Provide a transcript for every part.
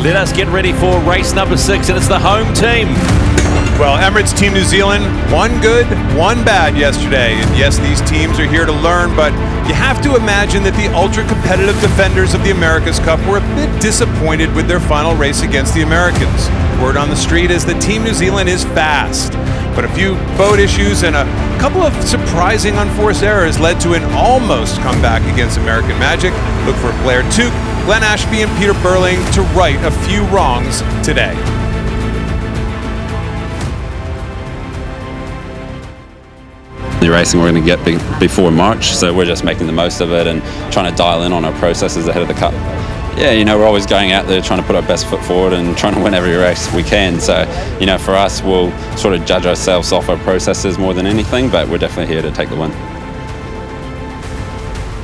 Let us get ready for race number 6, and it's the home team. Well, Emirates Team New Zealand, one good, one bad yesterday. And yes, these teams are here to learn, but you have to imagine that the ultra-competitive defenders of the America's Cup were a bit disappointed with their final race against the Americans. Word on the street is that Team New Zealand is fast, but a few boat issues and a couple of surprising unforced errors led to an almost comeback against American Magic. Look for Blair Tuke, Glenn Ashby, and Peter Burling to right a few wrongs today. The racing we're going to get before March, so we're just making the most of it and trying to dial in on our processes ahead of the Cup. Yeah, you know, we're always going out there trying to put our best foot forward and trying to win every race we can. So, you know, for us, we'll sort of judge ourselves off our processes more than anything, but we're definitely here to take the win.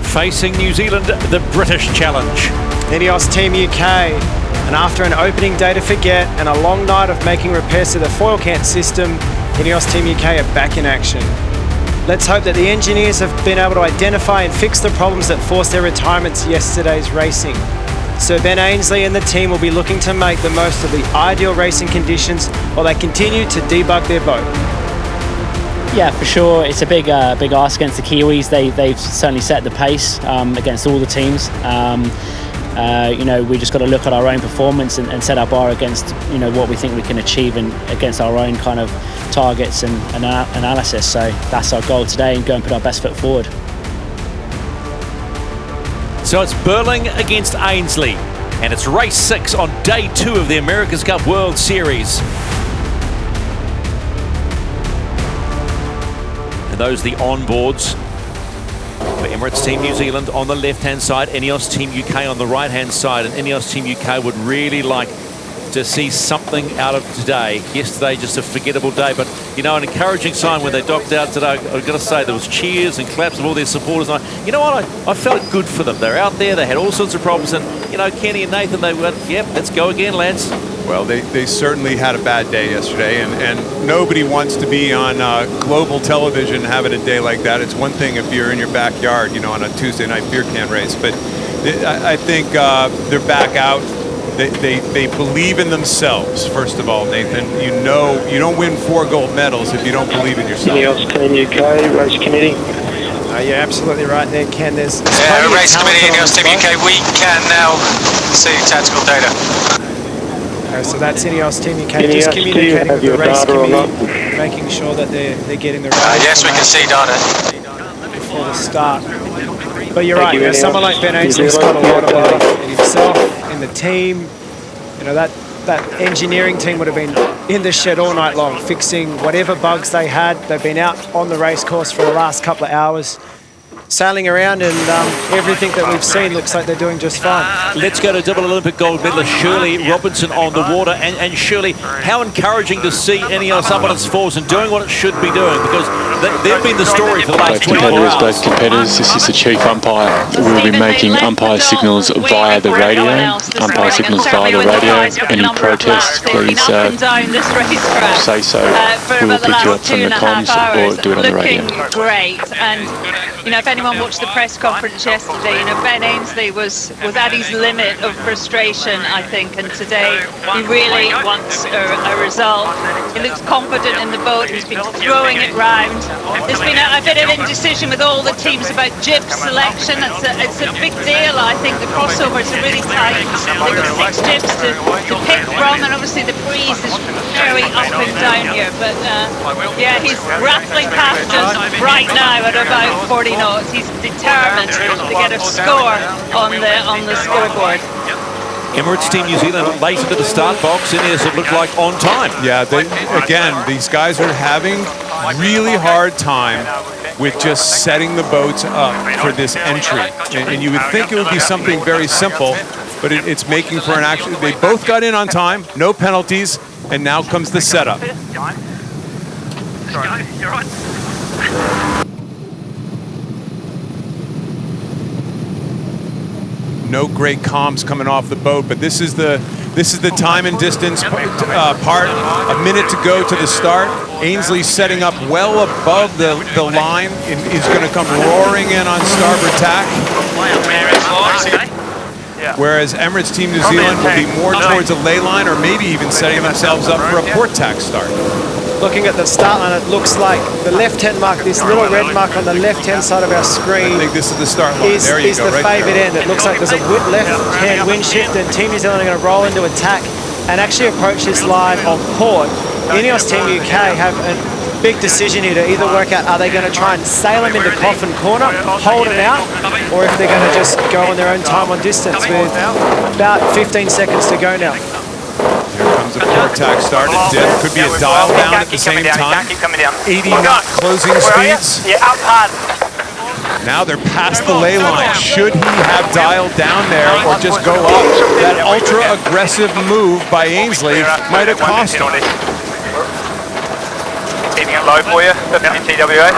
Facing New Zealand, the British Challenge. INEOS Team UK, and after an opening day to forget and a long night of making repairs to the foil can system, INEOS Team UK are back in action. Let's hope that the engineers have been able to identify and fix the problems that forced their retirements yesterday's racing. Sir Ben Ainsley and the team will be looking to make the most of the ideal racing conditions while they continue to debug their boat. Yeah, for sure. It's a big ask against the Kiwis. They've certainly set the pace against all the teams. You know, we just got to look at our own performance and set our bar against, you know, what we think we can achieve and against our own kind of targets and analysis. So that's our goal today, and go and put our best foot forward. So it's Burling against Ainsley, and it's race 6 on day 2 of the America's Cup World Series. And those are the onboards for Emirates Team New Zealand on the left-hand side, INEOS Team UK on the right-hand side, and INEOS Team UK would really like to see something out of today. Yesterday, just a forgettable day, but, you know, an encouraging sign when they docked out today. I've got to say, there was cheers and claps of all their supporters. And you know what? I felt good for them. They're out there. They had all sorts of problems, and, you know, Kenny and Nathan, they went, yep, let's go again, lads. Well, they certainly had a bad day yesterday, and nobody wants to be on global television having a day like that. It's one thing if you're in your backyard, you know, on a Tuesday night beer can race, but I think they're back out. They believe in themselves, first of all, Nathan. You know, you don't win 4 gold medals if you don't believe in yourself. INEOS Team UK, race committee. You're absolutely right there, Ken. There's race committee, INEOS Team UK, we can now see tactical data. So that's INEOS Team UK, just communicating with the race committee, making sure that they're getting the right yes, we can see data before the start. But you're right, you know, someone like Ben Ainsley's got a lot of belief in himself, in the team. You know, that engineering team would have been in the shed all night long, fixing whatever bugs they had. They've been out on the race course for the last couple of hours, sailing around, and everything that we've seen looks like they're doing just fine. Let's go to double Olympic gold medalist Shirley Robinson on the water. And Shirley, how encouraging to see INEOS up on its force and doing what it should be doing, because they've been the story for the last 24 hours. Both competitors. This is the chief umpire. We'll be making umpire signals via the radio. Umpire signals via the radio. Any protests, please say so. We will pick you up from the comms or do it on the radio. Great, and you know, if anyone watched the press conference yesterday, you know, Ben Ainsley was at his limit of frustration, I think, and today he really wants a result. He looks confident in the boat. He's been throwing it round. There's been a bit of indecision with all the teams about jib selection. It's a big deal. I think the crossovers are really tight. They've got 6 jibs to pick from, and obviously the breeze is very up and down here. But yeah, he's rattling past us right now at about 40 knots. He's determined to get a score on the scoreboard. Emirates Team New Zealand late into the start box, and it looked like on time. Yeah, again, these guys are having really hard time with just setting the boats up for this entry. And you would think it would be something very simple, but it's making for an action. They both got in on time, no penalties, and now comes the setup. No great comms coming off the boat, but this is the time and distance part. A minute to go to the start. Ainsley setting up well above the line. He's going to come roaring in on starboard tack. whereas Emirates Team New Zealand will be more towards a lay line or maybe even setting themselves up for a port tax start. Looking at the start line, it looks like the left-hand mark, this little red mark on the left-hand side of our screen, I think this is the start line. is the favoured end. It looks like there's a left-hand wind shift, and Team New Zealand are going to roll into attack and actually approach this line on port. INEOS Team UK have a big decision here to either work out, are they going to try and sail them into Coffin Corner, hold them out, or if they're going to just go on their own time on distance with about 15 seconds to go now. Here comes a port tax start. It could be a dial down at the same time. 80 knot closing speeds. Now they're past the ley line. Should he have dialed down there or just go up? That ultra-aggressive move by Ainsley might have cost him. Keeping it low for you, 50 TWA.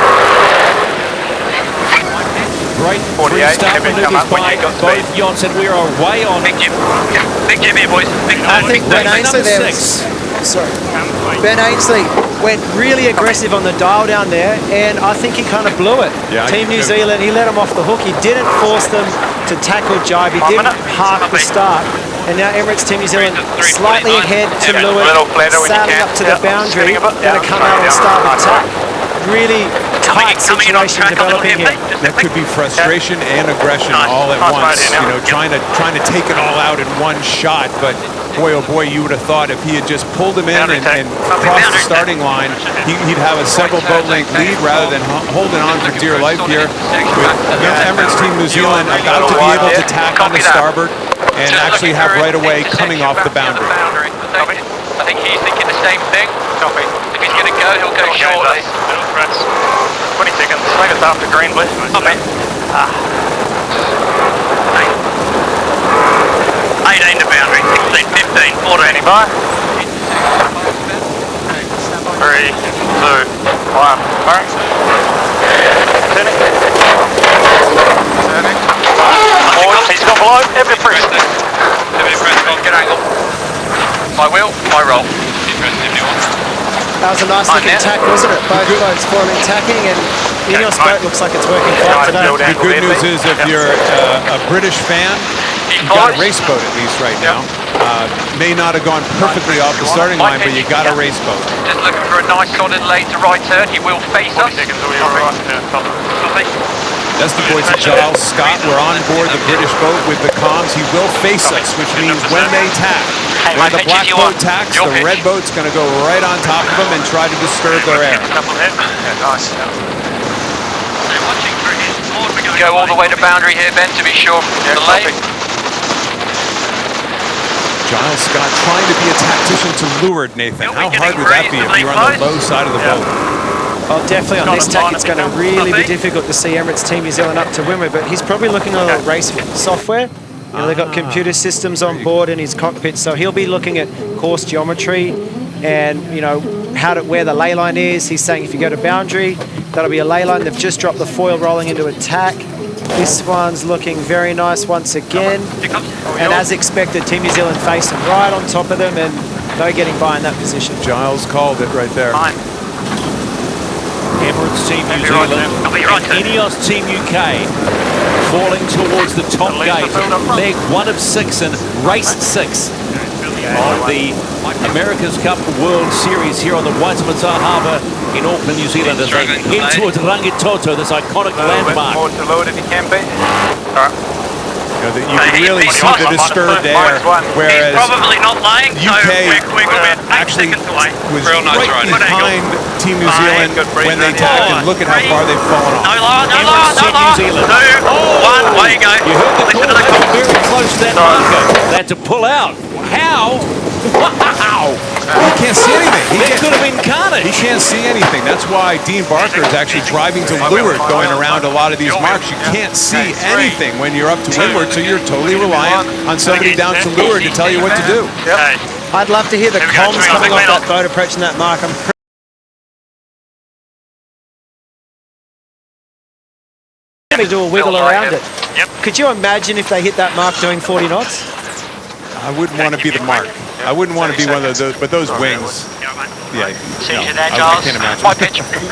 Great 48, restart heavy come maneuvers up when by you got both speed. yachts, and we are way on. Big Jim here, boys. Big I think Ben Ainsley there, Ben Ainsley went really aggressive on the dial down there, and I think he kind of blew it. Yeah, Team New Zealand, he let him off the hook. He didn't force them to tackle jibe. He didn't park the start. And now Emirates Team New Zealand slightly ahead to Lewis, sailing up to the boundary, going to come out and start attack. Really tight situation developing here. That could be frustration and aggression all at once. You know, trying to take it all out in one shot. But boy, oh boy, you would have thought if he had just pulled him in and crossed the starting line, he'd have a several boat length lead rather than holding on for dear life here. With Emirates Team New Zealand about to be able to tack on the starboard and actually have right away coming off the boundary. I think he's thinking the same thing. Copy. If he's going to go, he'll go shortly. 20 seconds. Swing us after green, please. Copy. 18 to boundary. 16, 15, 14. 25. 3, 2, 1. Alright. Turning. He's got below. Heavy press. Good angle. My wheel, my roll. That was a nice looking tack, wasn't it? Both boats forming tacking, and INEOS boat looks like it's working fine today. The good news is if you're a British fan, you've got a race boat at least right now. May not have gone perfectly off the starting line, but you got a race boat. Just looking for a nice solid late to right turn. He will face us. That's the voice of Giles Scott. We're on board the British boat with the comms. He will face us, which means when they tack, when the black boat tacks, the red boat's going to go right on top of them and try to disturb their air. Nice. Go all the way to boundary here, Ben, to be sure. Giles Scott trying to be a tactician to leeward, Nathan. How hard would that be if you were on the low side of the boat? Well, definitely on this tack, it's going to really be difficult to see Emirates Team New Zealand up to windward, but he's probably looking at a little race software. You know, they've got computer systems on board in his cockpit, so he'll be looking at course geometry and, you know, where the ley line is. He's saying if you go to boundary, that'll be a ley line. They've just dropped the foil rolling into attack. This one's looking very nice once again. And as expected, Team New Zealand facing right on top of them and no getting by in that position. Giles called it right there. Emirates Team New Zealand and INEOS Team UK falling towards the top gate. Leg 1 of 6 and race 6 of the America's Cup World Series here on the Waitemata Harbour in Auckland, New Zealand, as they head towards Rangitoto, this iconic landmark. More to load if he can be. All right. You know, you can really see the disturbed air, whereas probably not lying, UK actually was right behind Team New Zealand when they tagged, and look at how far they've fallen off. Emirates Team New Zealand. 2, 1, away you go. You heard the call, very close to that marker. They had to pull out. How? Wow! He can't see anything. It could have been carnage. He can't see anything. That's why Dean Barker is actually driving to leeward, going around a lot of these marks. You can't see anything when you're up to windward, so you're totally reliant on somebody down to leeward to tell you what to do. I'd love to hear the comms coming off that boat approaching that mark. I'm pretty to do a wiggle around it. Could you imagine if they hit that mark doing 40 knots? I wouldn't want to be the mark. I wouldn't want to be one of those, but those wings. Yeah, I can't imagine.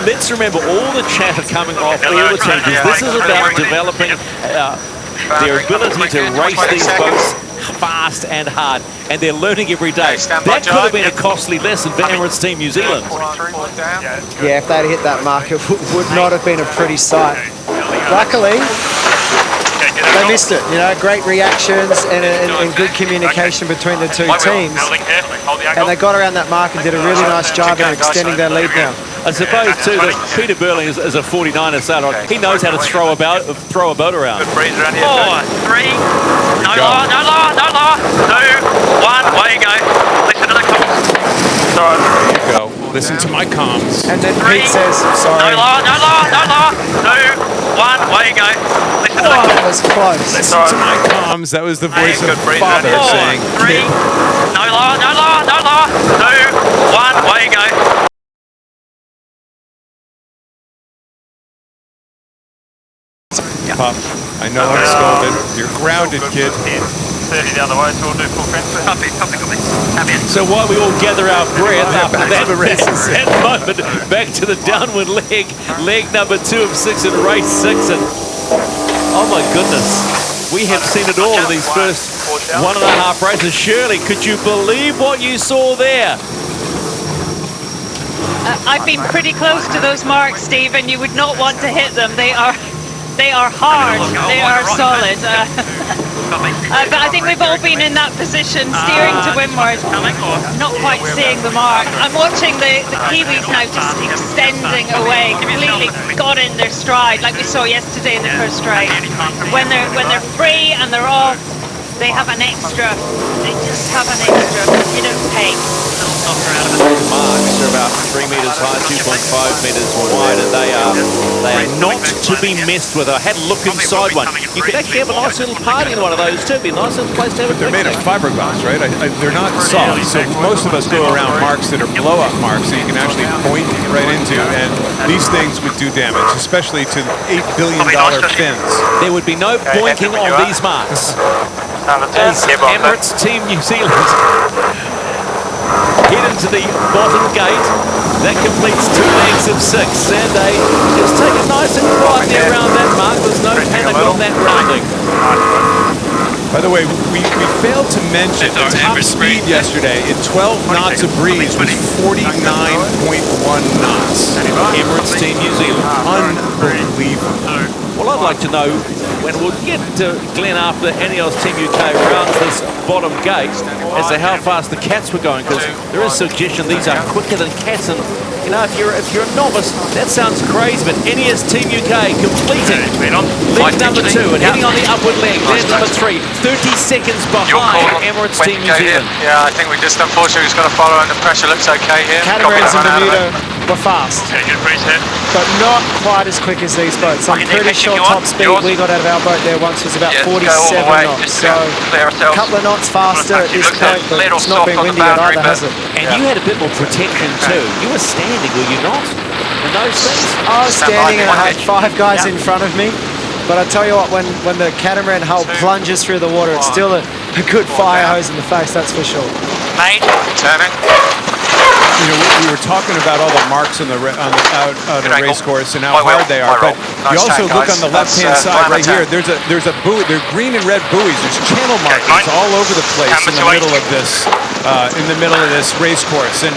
Let's remember all the chatter coming off all the teams. This is about developing their ability to race these boats fast and hard, and they're learning every day. That could have been a costly lesson for Emirates Team New Zealand. Yeah, if they'd hit that mark, it would not have been a pretty sight. Luckily, they missed it. You know, great reactions and good communication between the two teams. And they got around that mark and did a really nice job in extending their lead now. I suppose too that Peter Burling is a 49er sailor. He knows how to throw a boat around. Breeze around here. 4, 3, no law, no law, no law. 2, 1, away you go. Listen to the comms. There you go. Listen to my comms. And then Pete says, sorry. No law, no law, no law. 2, 1, away you go. Listen to the comms. That was close. Listen to my comms. That was the voice of father 4, saying, 3, no law, no law, no law. 2, 1, away you go. Pop, I know I'm scolded. You're grounded, kid. 30 down the way, so we'll do full fence. Copy. So while we all gather our breath after that moment, back to the downward leg number 2 of 6 in race 6, and oh my goodness, we have seen it all in these first 1.5 races. Shirley, could you believe what you saw there? I've been pretty close to those marks, Steve, and you would not want to hit them. They are hard, they are solid. But I think we've all been in that position, steering to windward, not quite seeing the mark. I'm watching the Kiwis now just extending away, completely got in their stride, like we saw yesterday in the first straight. When they're free and they're off, they have an extra, they just have an extra bit of pace. Marks are about 3 metres high, 2.5 metres wide, and they are not to be messed with. I had a look inside one. You could actually have a nice little party in one of those too. It'd be a nice little place to have a They're made of fiberglass, right? They're not soft, so most of us go around marks that are blow-up marks that you can actually point right into, and these things would do damage, especially to $8 billion fins. There would be no boinking on these marks. As Emirates Team New Zealand head into the bottom gate, that completes 2 legs of 6, and they just take it nice and quietly around that mark. There's no panic on that rounding. By the way, we failed to mention the top speed yesterday in 12 knots of breeze was 49.1 knots. Emirates Team New Zealand. Unbelievable. Well, I'd like to know, when we'll get to Glenn after INEOS Team UK rounds this bottom gate, as to how fast the cats were going, because there is a suggestion these are quicker than cats, and you know, if you're a novice, that sounds crazy, but INEOS Team UK completing leg number 2 and heading on the upward leg. There's number 3, 30 seconds behind Emirates Team New Zealand. Yeah, I think we just unfortunately just got to follow, and the pressure looks okay here. Catamarans and Bermuda were fast, but not quite as quick as these boats. I'm pretty sure top speed we got out of our boat there once was about 47 knots, so a couple of knots faster at this point, but it's not been windy yet either, has it? And you had a bit more protection too. You were standing, were you not, in those things? I was standing and I had 5 guys in front of me, but I tell you what, when the catamaran hull plunges through the water, it's still a good fire hose in the face, that's for sure. Mate, turning. You know, we were talking about all the marks on the race course and how hard they are, but you also look on the left-hand side right here. There's a buoy. They're green and red buoys. There's channel markings all over the place in the middle of this race course, and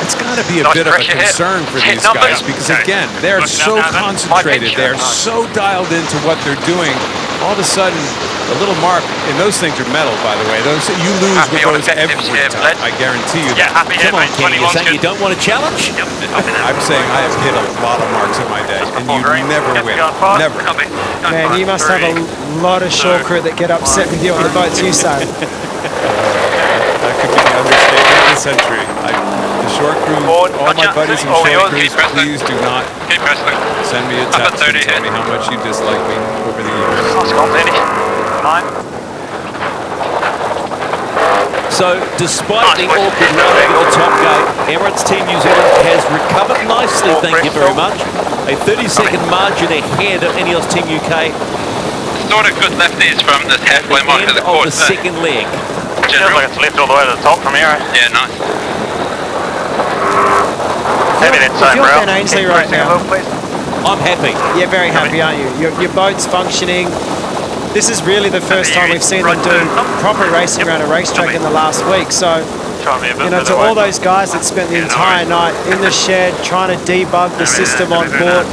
it's got to be a bit of a concern for these guys because again, they're so concentrated. They're so dialed into what they're doing. All of a sudden, the little mark, and those things are metal, by the way. Those you lose with those every time. I guarantee you that. Come on, Kenny, you're saying you don't want a challenge? I'm saying I have hit a lot of marks in my day, and you never win. Never. Man, you must have a lot of shore crew that get upset with you on the boats you sail. That could be the understatement of the century. The shore crew, all my buddies in shore crews, please do not send me a text and tell me how much you dislike me over the years. So, despite the awkward rounding at the top gate, Emirates Team New Zealand has recovered nicely, thank you very much. A 30-second margin ahead of INEOS Team UK. Sort of good lefties from the halfway mark of the course. The second leg. Feels like it's left all the way to the top from here. Yeah, nice. If you're Ben Ainsley right now, I'm happy. you're very happy, aren't you? Your boat's functioning. this is really the first time we've seen them do proper racing around a racetrack in the last week. So, you know, to all those guys that spent the entire night in the shed trying to debug the system on board,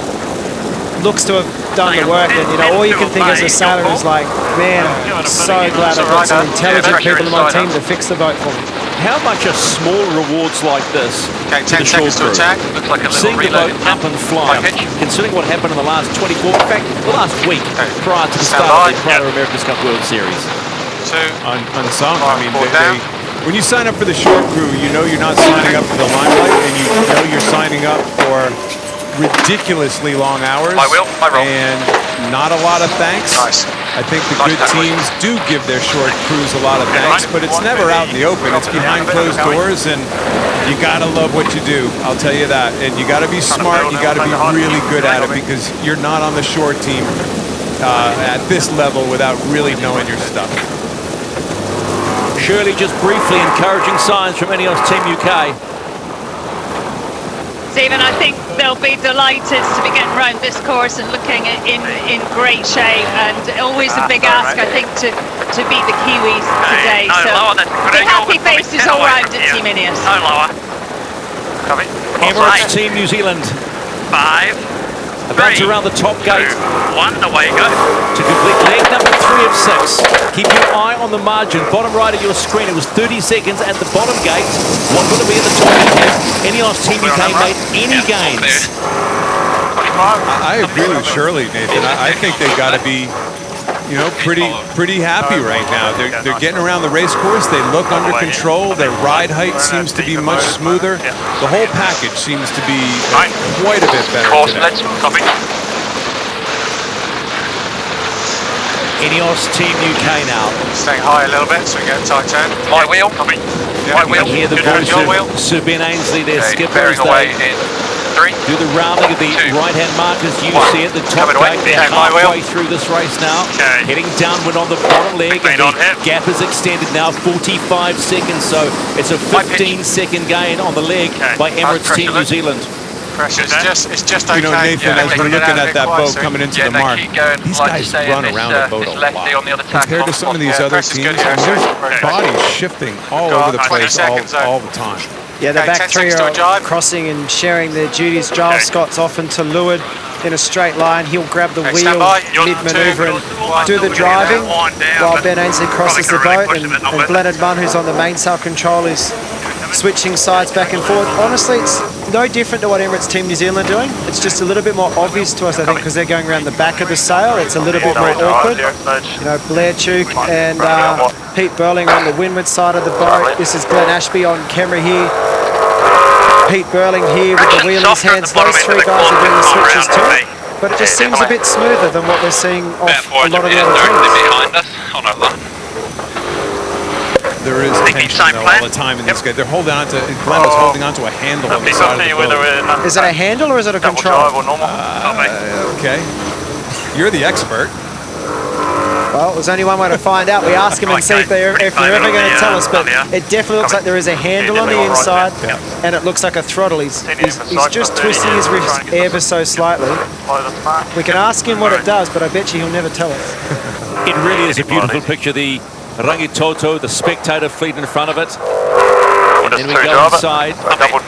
looks to have done the work. And, you know, all you can think as a sailor is like, man, I'm so glad I've got some intelligent people in my team to fix the boat for me. How much are small rewards like this Okay, to 10 the shore seconds to crew? attack. Looks like a little Seeing the boat reload. up and fly, Pitch. considering what happened in the last 24, in fact, the last week prior to the Stand start of by. the Prada America's Cup World Series. 2. Unsung. I mean, Forward down. when you sign up for the shore crew, you know you're not signing up for the limelight, and you know you're signing up for ridiculously long hours My wheel, my roll. and not a lot of thanks. Nice. I think the Nice good tackle. teams do give their short crews a lot of thanks, but it's never out in the open. It's behind closed doors, and you gotta love what you do. I'll tell you that. And you gotta be smart. You gotta be really good at it, because you're not on the shore team at this level without really knowing your stuff. Shirley, just briefly, encouraging signs from INEOS Team UK. Stephen, I think they'll be delighted to be getting around this course and looking in great shape, and always a big ask, I think, to beat the Kiwis today. So big happy faces all round at Team INEOS. No lower. Copy. Emirates Team New Zealand 5. about to round the top gate 1, away you go. to complete leg number 3 of 6. Keep your eye on the margin, bottom right of your screen. It was 30 seconds at the bottom gate. What will it be at the top gate? INEOS Team UK made any gains. I agree with Shirley, Nathan. I think they got to be, you know, pretty happy right now. They're getting around the race course. They look under control. Their ride height seems to be much smoother. The whole package seems to be quite a bit better Course, today. let's copy. INEOS Team UK now. Staying high a little bit so we get a tight turn. My wheel. Copy. My You wheel. can hear the Good, voice your wheel. of Sir Ben Ainsley, their Okay, skipper, bearing as away they in 3. do the rounding of the 2. right-hand markers. You 1. see at the top Coming away. gate. They're Okay, my wheel. halfway through this race now. Okay. Heading downwind on the bottom leg, and Big lead on the him. gap is extended now 45 seconds. So it's a My pitch. 15-second gain on the leg Okay. by Emirates Pressure Team New look. Zealand. Pressure. It's just okay. You know, Nathan, as they we're can get looking out at a bit that boat closer. coming into Yeah, the they mark, keep going, these like you guys say, run in around this, the boat this a lefty lot. on the other tack. Compared to some of these other press is teams, good, yeah, their so- bodies shifting all Got over the 20 place seconds, all the time. Yeah, the Okay, back 10 three seconds to a are jibe. crossing and sharing their duties. Giles Scott's often to leeward in a straight line. He'll grab the Okay, wheel stand by. mid-manoeuvre and 2, do the 1. driving, Wind down, while but Ben Ainsley crosses the probably boat, can really and, push a bit, and Blenhead Munn, who's on the mainsail control, is switching sides back and forth. Honestly, it's no different to what Emirates Team New Zealand are doing. It's just a little bit more obvious to us, I think, because they're going around the back of the sail. It's a little bit more awkward. You know, Blair Tuke and Pete Burling on the windward side of the boat. This is Glenn Ashby on camera here. Pete Burling here with the wheel in his hands. Those three guys are doing the switches too. But it just seems a bit smoother than what we're seeing off a lot of the other teams. behind us. On our left. There is tension though, all the time in this guy. They're holding on to, Glenn was holding on to a handle on the side of the boat. Is it a handle or is it a control? Okay. You're the expert. Well, there's only one way to find out. We ask them and see if they're ever going to tell us, but it definitely looks like there is a handle on the inside, and it looks like a throttle. He's just twisting his wrist ever so slightly. We can ask him what it does, but I bet you he'll never tell us. It really is a beautiful picture. The Rangitoto, the spectator fleet in front of it. And then we go inside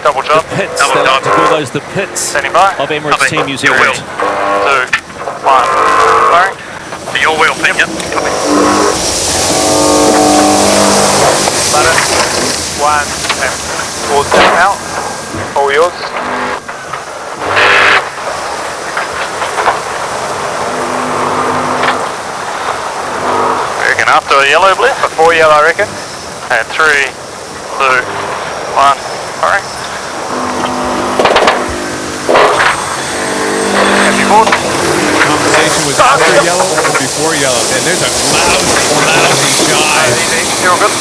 Double job. the pits. They like to call those the pits of Emirates Team New Your wheel. Zealand. 2, 1. Firing. To your wheel, Pete. Yep. Copy. Ladder. 1. And board down out. All yours. I reckon after a yellow blip, before yellow, I reckon. And 3, 2, 1. Firing. Happy board. Conversation was after yellow or before yellow. And there's a lousy dive. You're all good.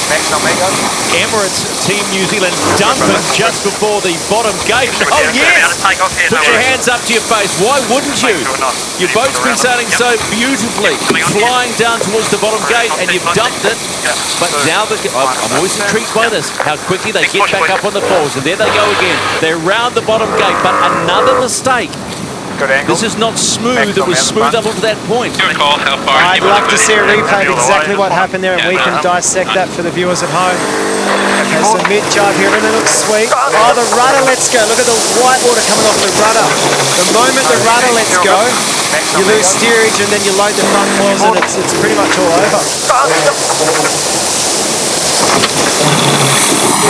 Next on me, guys. Emirates Team New Zealand dumping just before the bottom gate. Oh yes! Put your hands up to your face. Why wouldn't you? Your boat's been sailing so beautifully, flying down towards the bottom gate, and you've dumped it. But now I'm always intrigued by this, how quickly they get back up on the falls, and there they go again. They're round the bottom gate, but another mistake Good angle. This is not smooth. It was smooth up to that point. Good call. How far? I'd like to see a replay of exactly what happened there, and we can dissect that for the viewers at home. Has the mid-jibe here, and it looks sweet. Oh, the rudder lets go. Look at the white water coming off the rudder. The moment the rudder lets go, you lose steerage, and then you load the front foils, and it's pretty much all over.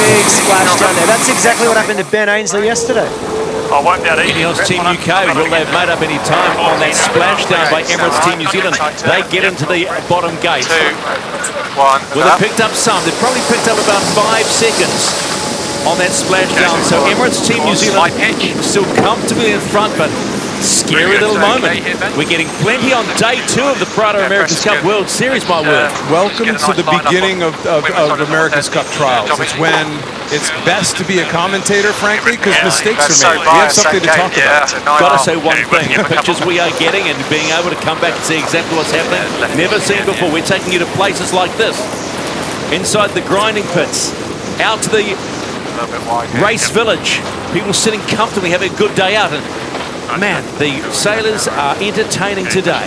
Big splash down there. That's exactly what happened to Ben Ainsley yesterday. I won't be able to eat. INEOS Team UK, will they have made up any time on that splashdown by Emirates Team New Zealand? They get into the bottom gate. 2, 1. Well, they picked up some. They've probably picked up about 5 seconds on that splashdown. So Emirates Team New Zealand still comfortably in front, but scary little moment. We're getting plenty on day 2 of the Prada America's Cup World Series, my word. Welcome to the beginning of America's Cup trials. It's when it's best to be a commentator, frankly, because mistakes are made. We have something to talk about. Got to say one thing, the pictures we are getting and being able to come back and see exactly what's happening, never seen before. We're taking you to places like this, inside the grinding pits, out to the race village, people sitting comfortably, having a good day out. And man, the sailors are entertaining today.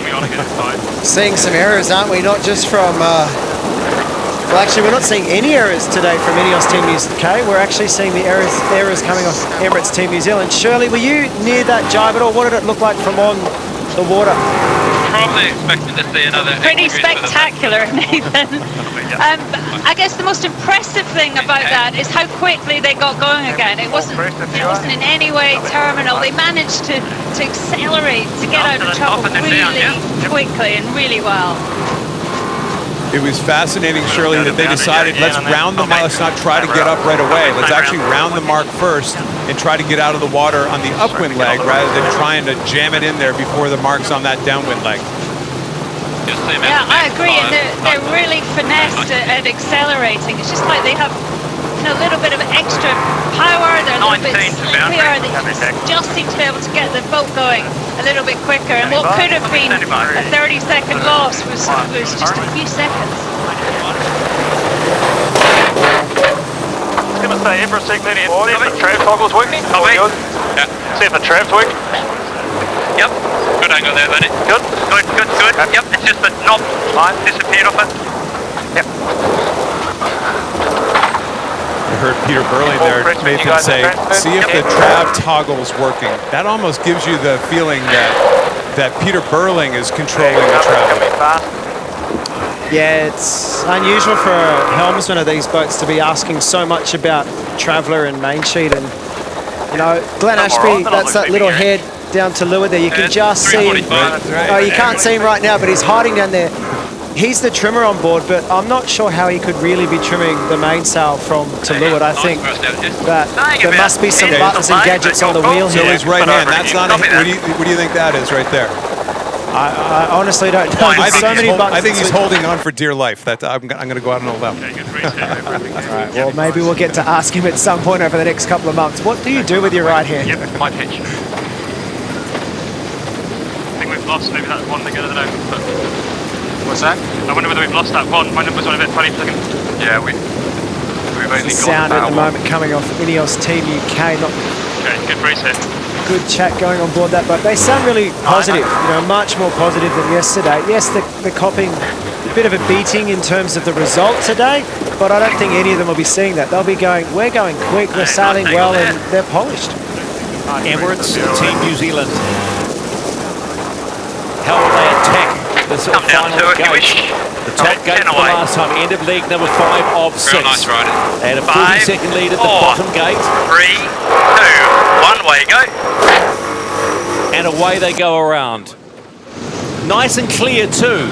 Seeing some errors, aren't we? Not just from... well, actually, we're not seeing any errors today from INEOS Team New UK. We're actually seeing the errors coming off Emirates Team New Zealand. Shirley, were you near that jibe at all? What did it look like from on the water? Probably expecting to see another. Pretty spectacular, Nathan. I guess the most impressive thing about that is how quickly they got going again. It wasn't in any way terminal. They managed to accelerate, to get out of trouble really quickly and really well. It was fascinating, Shirley, that they decided, let's round the mark, let's not try to get up right away. Let's actually round the mark first and try to get out of the water on the upwind leg rather than trying to jam it in there before the mark's on that downwind leg. Yeah, I agree, and they're really finessed at accelerating. It's just like they have a little bit of extra power, they're a little bit slippier, they just seem to be able to get the boat going a little bit quicker, and what could have been a 30-second loss was just a few seconds. I was going to say, Emirates signaling in, see if the trav toggle's working. Yeah. See if the trav's working. Yep. Good angle there, Benny. Good. Yep, it's just the knob line disappeared off it. Yep. I heard Peter Burling there, Nathan, say, see if the trav toggle's working. That almost gives you the feeling that Peter Burling is controlling the travel. Yeah, it's unusual for a helmsman of these boats to be asking so much about Traveller and main sheet. And, Glenn Ashby, that's that little head down to leeward there. You can just see him. Oh, you can't see him right now, but he's hiding down there. He's the trimmer on board, but I'm not sure how he could really be trimming the mainsail from to leeward. I think that there must be some buttons and gadgets on the wheel here. So his right hand, that's not a, what do you think that is right there? I honestly don't know. I think he's holding on for dear life. I'm going to go out on a limb. All right, well, maybe we'll get to ask him at some point over the next couple of months. What do you do with your right hand? Yep, my pitch. I think we've lost maybe that one together today. What's that? I wonder whether we've lost that one. My numbers on a bit funny looking. Yeah, we've only got sound at the moment coming off INEOS Team UK. Okay, good race here. Good chat going on board that boat. They sound really positive, much more positive than yesterday. Yes, they're copping a bit of a beating in terms of the result today, but I don't think any of them will be seeing that. They'll be going, we're going quick, we're sailing well, and they're polished. Emirates Team New Zealand. How will they attack this final gate? The top gate for the last time, end of leg number 5 of 6. Real nice riding. They had a 40-second lead at the bottom gate. 3, 2, 1, away you go. And away they go around. Nice and clear too.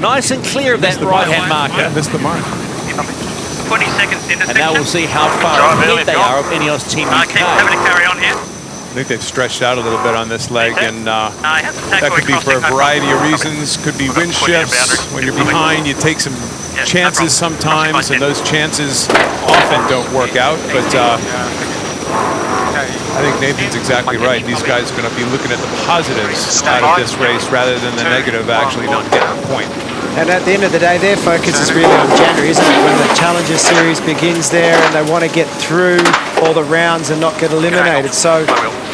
Nice and clear of that right-hand marker. Missed the mark. 20 seconds into and now we'll see how far ahead they are of INEOS Team UK. Keep having to carry on here. I think they've stretched out a little bit on this leg, and that could be for a variety of reasons. Could be wind shifts. When you're behind, you take some chances sometimes, and those chances often don't work out. But I think Nathan's exactly right. These guys are going to be looking at the positives out of this race rather than the negative actually not getting a point. And at the end of the day, their focus is really on January, isn't it? When the Challenger Series begins there and they want to get through all the rounds and not get eliminated. So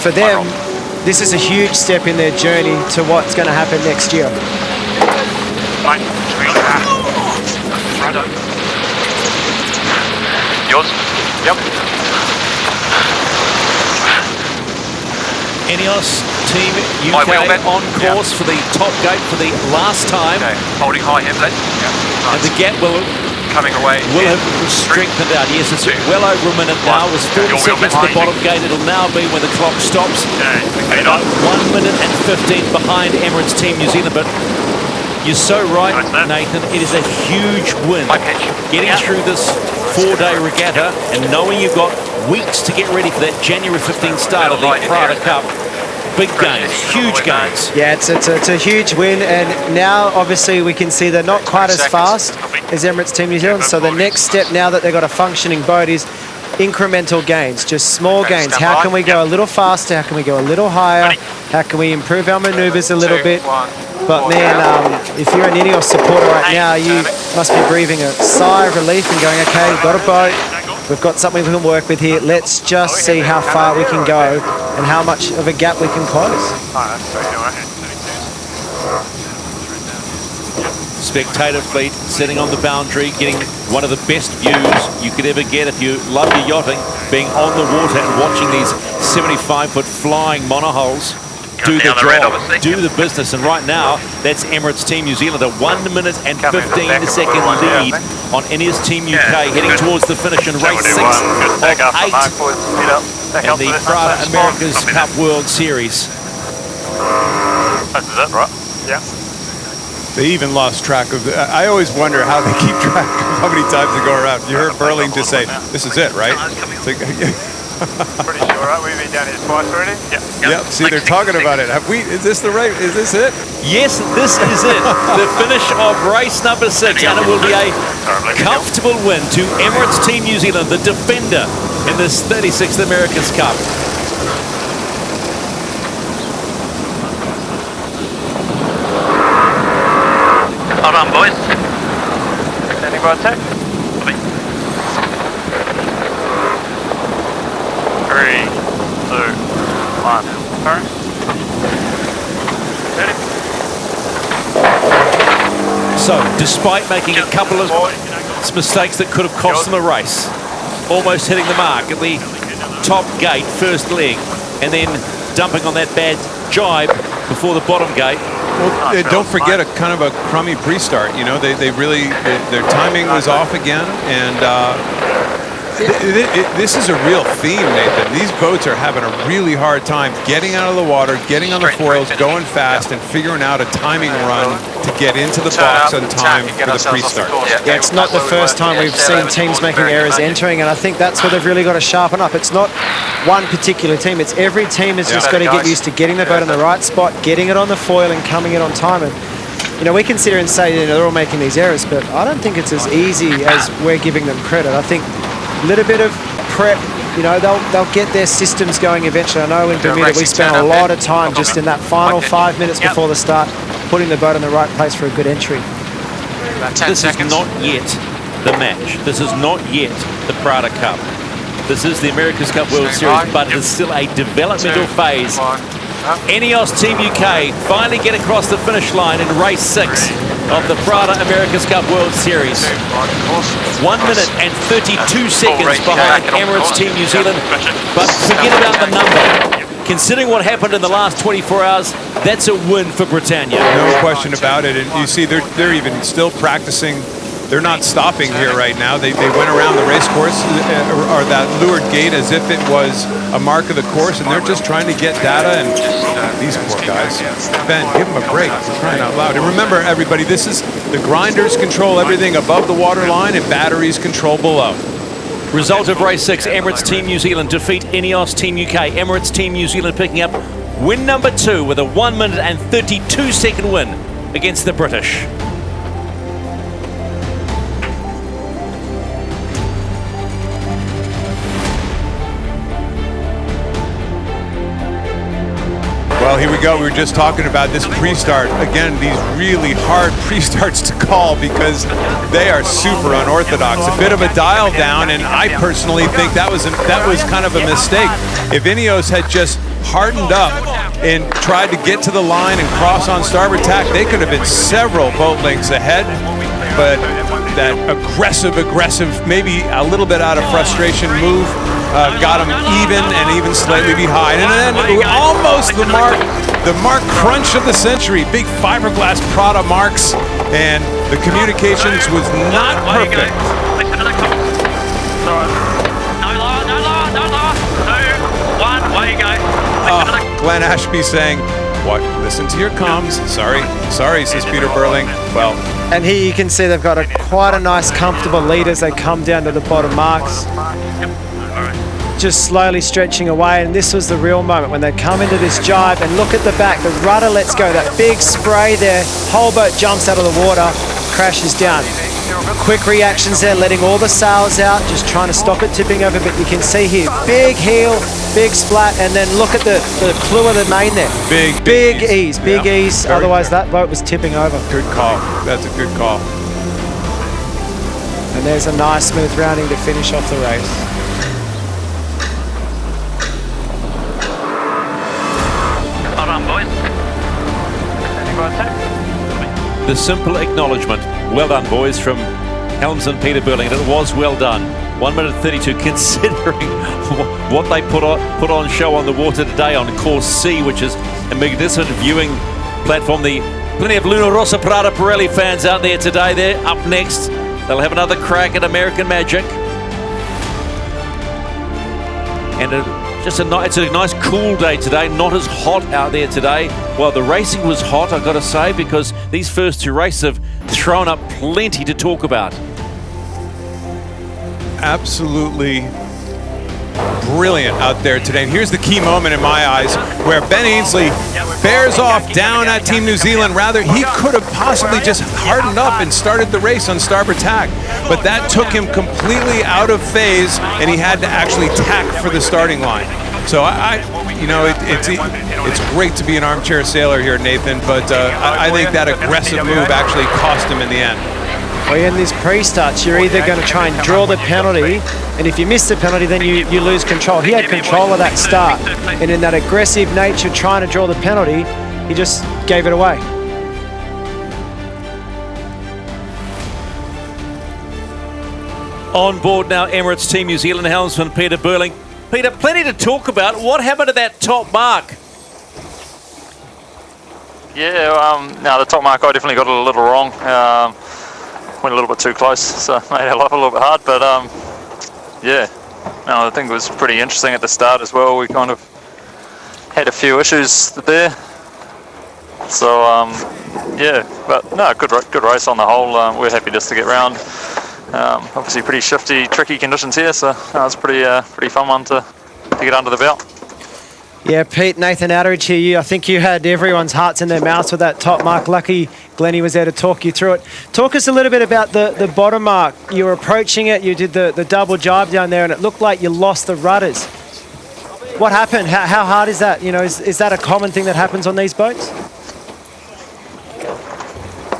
for them, this is a huge step in their journey to what's going to happen next year. Yours? Yep. INEOS Team UK on course for the top gate for the last time. Okay, holding high here, please. And the gap will have strengthened out. Yes, it's well over a minute now. It was 30 seconds at the bottom gate. It'll now be when the clock stops. Okay, 1 minute and 15 behind Emirates Team New Zealand. But you're so right, Nathan. It is a huge win. Getting through this 4-day regatta and knowing you've got weeks to get ready for that January 15 start of the Prada Cup. Big gains, huge gains. Yeah, it's a huge win, and now obviously we can see they're not quite as fast as Emirates Team New Zealand, so the next step now that they've got a functioning boat is incremental gains, just small gains. How can we go a little faster? How can we go a little higher? How can we improve our maneuvers a little bit? But man, if you're an INEOS supporter right now, you must be breathing a sigh of relief and going, okay, we've got a boat. We've got something we can work with here. Let's just see how far we can go and how much of a gap we can close. Spectator fleet sitting on the boundary, getting one of the best views you could ever get if you love your yachting, being on the water and watching these 75-foot flying monohulls do the job, do the business. And right now, that's Emirates Team New Zealand, a 1 minute and 15-second lead on INEOS Team UK, heading towards the finish in race 6 of 8 in the Prada America's Cup World Series. That's it, right? Yeah. They even lost track of I always wonder how they keep track of how many times they go around. You heard Burling just say, this is it, right? It's like, pretty sure, right? We've been down here twice already. Yep. See, they're talking about it. Is this it? Yes, this is it. The finish of race number 6, and it will be a comfortable win to Emirates Team New Zealand, the defender in this 36th America's Cup. Hold on, boys. Standing by attack. 3, 2, 1. Turn. Ready? So, despite making a couple of mistakes that could have cost them a race, almost hitting the mark at the top gate, first leg, and then dumping on that bad jibe before the bottom gate. Well, don't forget a kind of a crummy pre-start. You know, their timing was off again, and this is a real theme, Nathan. These boats are having a really hard time getting out of the water, getting on the foils, going fast, and figuring out a timing run to get into the box on time for the pre-start. Yeah, it's not the first time we've seen teams making errors entering, and I think that's where they've really got to sharpen up. It's not one particular team. It's every team has just got to get used to getting the boat in the right spot, getting it on the foil, and coming in on time. And you know, we can sit here and say, you know, they're all making these errors, but I don't think it's as easy as we're giving them credit. I think a little bit of prep, you know, they'll get their systems going eventually. I know in Bermuda we spent a lot of time just in that final 5 minutes before the start, putting the boat in the right place for a good entry. This is not yet the match. This is not yet the Prada Cup. This is the America's Cup World Series, but it is still a developmental phase. INEOS Team UK finally get across the finish line in race 6 of the Prada America's Cup World Series. 1 minute and 32 seconds behind Emirates Team New Zealand, but forget about the number. Considering what happened in the last 24 hours, that's a win for Britannia. No question about it, and you see they're even still practicing. They're not stopping here right now. They went around the race course or that lured gate as if it was a mark of the course, and they're just trying to get data. And these poor guys, Ben, give them a break for crying out loud. And remember, everybody, this is the grinders control everything above the water line, and batteries control below. Result of race 6: Emirates Team New Zealand defeat INEOS Team UK. Emirates Team New Zealand picking up win number 2 with a 1 minute and 32 second win against the British. Well, here we go. We were just talking about this pre-start. Again, these really hard pre-starts to call because they are super unorthodox. A bit of a dial down, and I personally think that was kind of a mistake. If INEOS had just hardened up and tried to get to the line and cross on starboard tack, they could have been several boat lengths ahead. But that aggressive, maybe a little bit out of frustration move got them even slightly behind. And then almost the mark crunch of the century. Big fiberglass Prada marks, and the communications was not perfect. Glenn Ashby saying, "What? Listen to your comms." Sorry, says Peter Burling. Well, and here you can see they've got quite a nice, comfortable lead as they come down to the bottom marks. Just slowly stretching away, and this was the real moment when they come into this jibe and look at the back. The rudder lets go, that big spray there. Whole boat jumps out of the water, crashes down. Quick reactions there, letting all the sails out, just trying to stop it tipping over. But you can see here, big heel, big splat, and then look at the clue of the main there. Big ease. Otherwise that boat was tipping over. Good call. That's a good call. And there's a nice smooth rounding to finish off the race. Well done, boys. The simple acknowledgement. Well done, boys, from helmsman Peter Burling. And it was well done. 1 minute 32, considering what they put on show on the water today on Course C, which is a magnificent viewing platform. Plenty of Luna Rossa Prada Pirelli fans out there today. They're up next. They'll have another crack at American Magic. And it's a nice cool day today, not as hot out there today. Well, the racing was hot, I've got to say, because these first two races have thrown up plenty to talk about. Absolutely brilliant out there today. And here's the key moment in my eyes where Ben Ainsley bears off down at Team New Zealand. Rather, he could have possibly just hardened up and started the race on starboard tack, but that took him completely out of phase, and he had to actually tack for the starting line. So it's great to be an armchair sailor here, Nathan, but I think that aggressive move actually cost him in the end. Well, in these pre-starts, you're either going to try and draw the penalty, and if you miss the penalty, then you lose control. He had control of that start, and in that aggressive nature, trying to draw the penalty, he just gave it away. On board now, Emirates Team New Zealand helmsman Peter Burling. Peter, plenty to talk about. What happened to that top mark? Yeah, now the top mark, I definitely got it a little wrong. Went a little bit too close, so made our life a little bit hard. But yeah, no, I think it was pretty interesting at the start as well. We kind of had a few issues there. So yeah, but no, good race on the whole. We're happy just to get round. Obviously pretty shifty, tricky conditions here, so it was pretty fun one to get under the belt. Yeah, Pete, Nathan Outteridge here. I think you had everyone's hearts in their mouths with that top mark. Lucky Glennie was there to talk you through it. Talk us a little bit about the bottom mark. You were approaching it, you did the double jibe down there, and it looked like you lost the rudders. What happened? How hard is that? You know, is that a common thing that happens on these boats?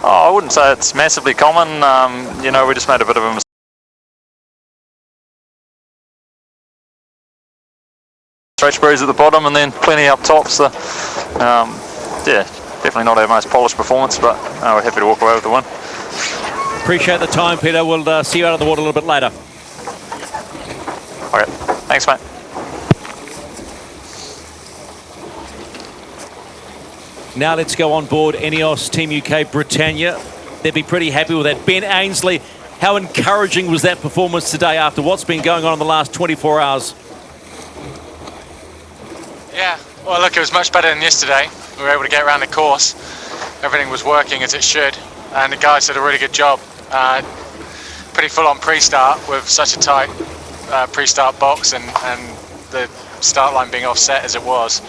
Oh, I wouldn't say it's massively common. You know, we just made a bit of a mistake. Stretch breeze at the bottom and then plenty up top, so yeah, definitely not our most polished performance, but we're happy to walk away with the win. Appreciate the time, Peter. We'll see you out of the water a little bit later. Okay, thanks, mate. Now let's go on board INEOS Team UK Britannia. They'd be pretty happy with that. Ben Ainsley, how encouraging was that performance today after what's been going on in the last 24 hours? Yeah, well look, it was much better than yesterday. We were able to get around the course. Everything was working as it should, and the guys did a really good job. Pretty full on pre-start with such a tight pre-start box and the start line being offset as it was.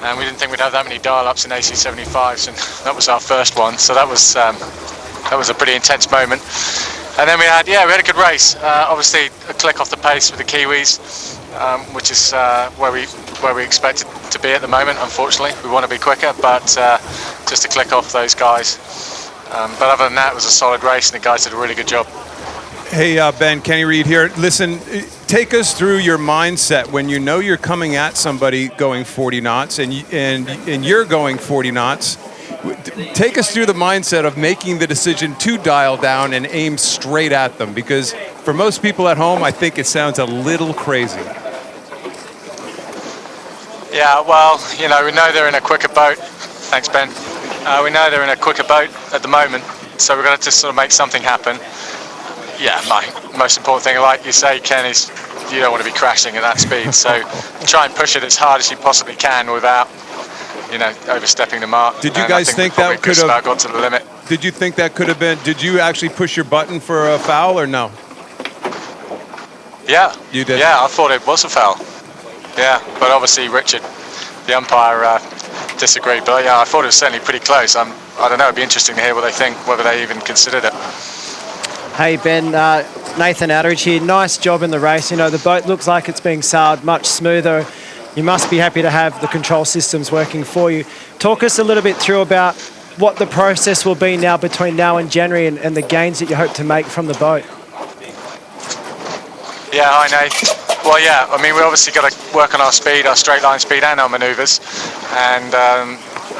And we didn't think we'd have that many dial-ups in AC75s, and that was our first one, so that was a pretty intense moment. And then we had a good race. Obviously a click off the pace with the Kiwis, which is where we expected to be at the moment. Unfortunately, we want to be quicker, but just to click off those guys. But other than that, it was a solid race, and the guys did a really good job. Hey, Ben, Kenny Reed here. Listen, take us through your mindset when you know you're coming at somebody going 40 knots and you're going 40 knots. Take us through the mindset of making the decision to dial down and aim straight at them, because for most people at home, I think it sounds a little crazy. Yeah, well, you know, we know they're in a quicker boat. Thanks, Ben. We know they're in a quicker boat at the moment, so we're going to just sort of make something happen. Yeah, my most important thing, like you say, Ken, is you don't want to be crashing at that speed, so try and push it as hard as you possibly can without, you know, overstepping the mark. Did you guys think that could have got to the limit? Did you think that could have been? Did you actually push your button for a foul or no? Yeah, you did. Yeah, I thought it was a foul. Yeah, but obviously Richard, the umpire, disagreed. But yeah, I thought it was certainly pretty close. I don't know. It'd be interesting to hear what they think, whether they even considered it. Hey Ben, Nathan Atteridge here. Nice job in the race. You know, the boat looks like it's being sailed much smoother. You must be happy to have the control systems working for you. Talk us a little bit through about what the process will be now between now and January and the gains that you hope to make from the boat. Yeah, hi Nate. Well, yeah, I mean, we obviously got to work on our speed, our straight line speed and our manoeuvres, and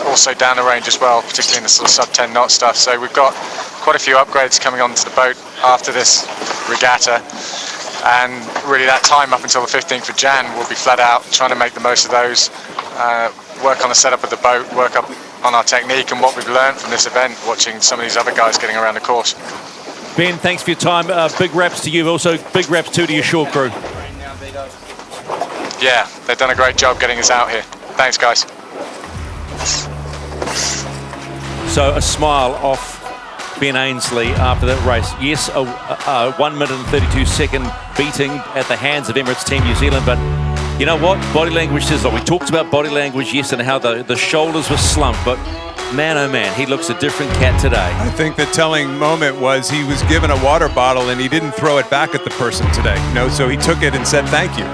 also down the range as well, particularly in the sort of sub-10 knot stuff. So we've got quite a few upgrades coming onto the boat after this regatta, and really that time up until the 15th of Jan will be flat out trying to make the most of those, work on the setup of the boat, work up on our technique and what we've learned from this event, watching some of these other guys getting around the course. Ben, thanks for your time. Big raps to you. Also, big raps too to your shore crew. Yeah, they've done a great job getting us out here. Thanks, guys. So a smile off Ben Ainsley after that race. Yes, a 1 minute and 32 second beating at the hands of Emirates Team New Zealand, but you know what? Body language says a lot. We talked about body language yesterday and how the shoulders were slumped, but man, oh man, he looks a different cat today. I think the telling moment was he was given a water bottle and he didn't throw it back at the person today. You know, so he took it and said thank you.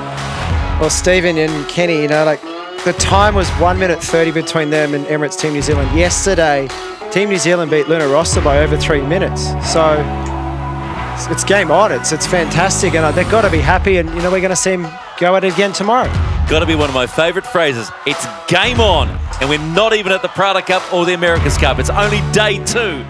Well, Stephen and Kenny, you know, like the time was 1 minute 30 between them and Emirates Team New Zealand. Yesterday, Team New Zealand beat Luna Rossa by over 3 minutes. So it's game on. It's fantastic, and they've got to be happy. And you know, we're going to see them go at it again tomorrow. Got to be one of my favourite phrases. It's game on, and we're not even at the Prada Cup or the America's Cup. It's only day 2.